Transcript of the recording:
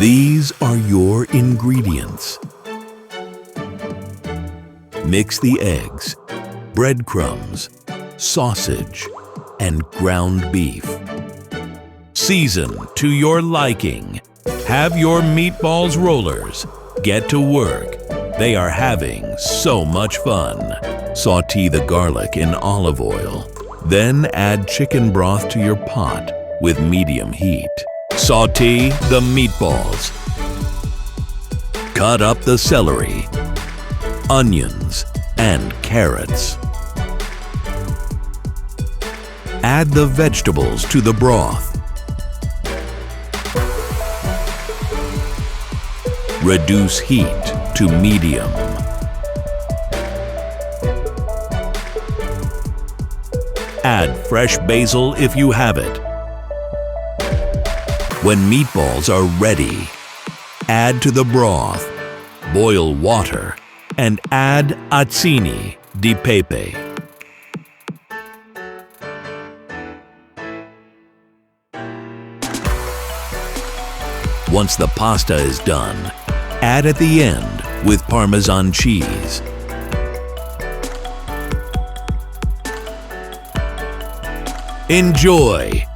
These are your ingredients. Mix the eggs, breadcrumbs, sausage, and ground beef. Season to your liking. Have your meatballs rollers. Get to work. They are having so much fun. Sauté the garlic in olive oil. Then add chicken broth to your pot with medium heat. Sauté the meatballs. Cut up the celery, onions, and carrots. Add the vegetables to the broth. Reduce heat to medium. Add fresh basil if you have it. When meatballs are ready, add to the broth, boil water, and add azzini di pepe. Once the pasta is done, add at the end with Parmesan cheese. Enjoy!